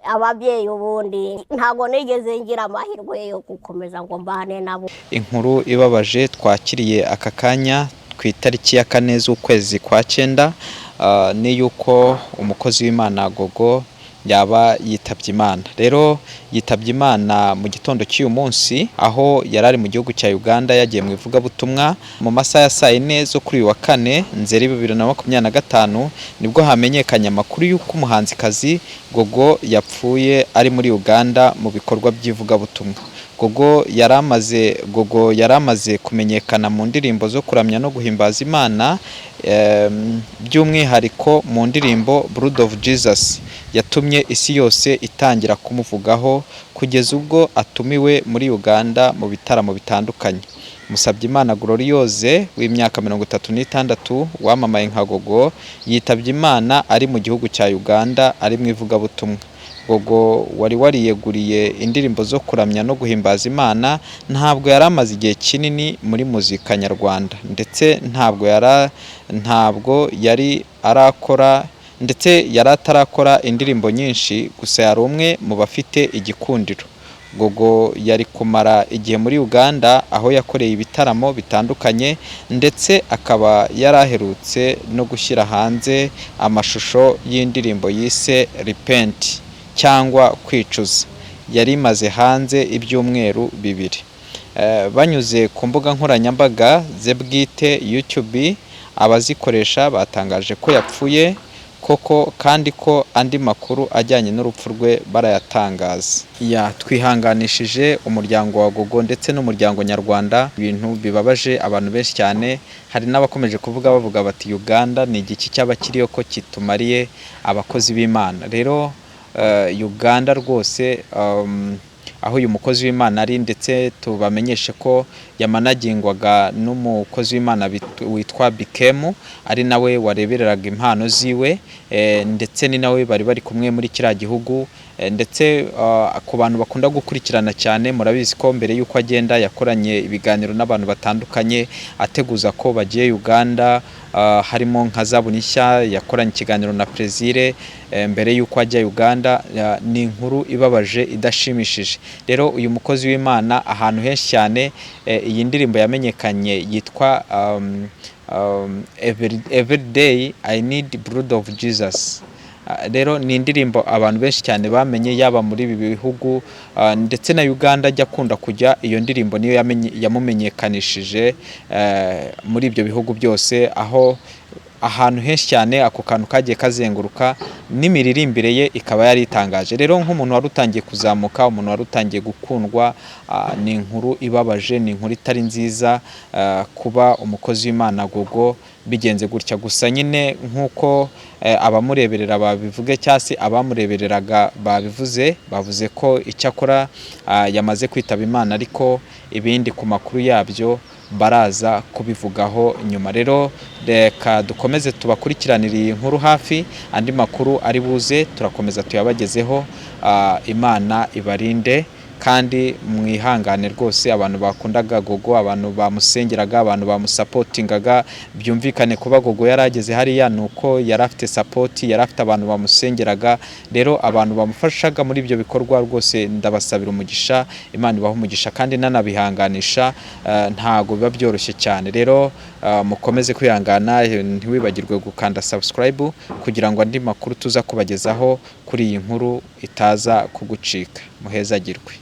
ababyeyi ubundi ntago nigeze ngira amahirwe yo gukomeza ngo mbane nabo. Inkuru ibabaje twakiriye aka kanya ku itariki ya 4 z'ukwezi kwa 9 ni yuko umukozi w'Imana Gogo yaba yitabye Imana. Rero yitabye Imana mu gitondo cy'uyu munsi aho yarari mu gihugu cya Uganda yagiye mu ivugabutumwa mu masaha ya saa 4 zo kuri uyu wa 4 Nzeri 2025 nibwo hamenyekanye amakuru y'uko umuhanzikazi Gogo yapfuye ari muri Uganda mu bikorwa by'ivugabutumwa. Gogo yaramaze kumenyekana mu ndirimbo zo kuramya no guhimbaza Imana, by'umwihariko mu ndirimbo Blood of Jesus yatumye isi yose itangira kumuvugaho kugeza ubwo atumiwe muri Uganda mu bitaramo bitandukanye. Musabyimana Gloriose w'imyaka 36 wamamaye nka Gogo yitabye Imana ari mu gihugu cya Uganda ari mu ivugabutumwa. Gogo wari wariyeguriye indirimbo zo kuramya no guhimbaza Imana, ntabwo yaramaze igihe kinini muri muzika nyarwanda, ndetse ntabwo yari arakora ndetse yaratarakora indirimbo nyinshi, gusa yari umwe mu bafite igikundiro. Gogo yari kumara igihe muri Uganda aho yakoreye ibitaramo bitandukanye, ndetse akaba yaraherutse no gushyira hanze amashusho y'indirimbo yise Repent cyangwa kwicuza. Yari imaze hanze ibyumweru 2. Banyuze ku mbuga nkoranyambaga ze bwite YouTube, abazikoresha batangaje ko yapfuye koko, kandi ko andi makuru ajyanye n'urupfu rwe barayatangaza. Twihanganishije umuryango wa Gogo ndetse n'umuryango nyarwanda, ibintu bibabaje abantu benshi cyane. Hari n'abakomeje bavuga bati Uganda ni igiki cy'abakiriyo ko kitumariye abakozi b'Imana. Rero Uganda rwose aho uyu mukozi w'Imana ari, ndetse tubamenyeshe ko yamanagingwaga n'umukozi w'Imana witwa Bikemu, ari nawe warebereraga impano ziwe, ndetse ni nawe bari kumwe muri kiriya gihugu. Ndetse ku bantu bakunda gukurikirana cyane, murabizi ko mbere y'uko agenda yakoranye ibiganiro n'abantu batandukanye ateguza ko bagiye Uganda, harimo nka Zabunishya yakoranye ikiganiro na Plaisir mbere y'uko ajya Uganda. Ni inkuru ibabaje idashimishije. Rero uyu mukozi w'Imana ahantu henshi cyane, iyi ndirimbo yamenyekanye yitwa Every Day I Need Blood of Jesus. Rero ni indirimbo abantu benshi cyane bamenye, yaba muri ibi bihugu ndetse na Uganda ajya akunda kujya. Iyo ndirimbo niyo yamumenyekanishije muri ibyo bihugu byose, aho ahantu henshi cyane ako kantu kagiye kazenguruka, n'imiririmbire ye ikaba yari itangaje. Rero nk'umuntu wari utangiye kuzamuka, umuntu wari utangiye gukundwa, ni inkuru ibabaje, ni inkuru itari nziza kuba umukozi w'Imana Gogo bigenze gutya. Gusa nyine nk'uko abamureberera babivuge, cyangwa se abamurebereraga bavuze ko icyakora yamaze kwitaba Imana, ariko ibindi ku makuru yabyo baraza kubivugaho nyuma. Rero reka dukomeze tubakurikiranira iyi nkuru hafi, andi makuru ari buze turakomeza tuyabagezeho. Imana ibarinde kandi mwihangane rwose abantu bakundaga Gogo, abantu bamusengeraga, abantu bamusapotingaga. Byumvikane kuba Gogo yarageze hariya nuko yari afite support, yari afite abantu bamusengeraga. Rero abantu bamufashaga muri ibyo bikorwa rwose ndabasabira umugisha, Imana ibaha umugisha kandi nanabihanganisha. Ntago biba byoroshye cyane. Rero mukomeze kwihangana, ntiwibagirwe gukanda subscribe kugira ngo andi makuru tuza kubagezaho kuri iyi nkuru itaza kugucika. Muhezagirwe.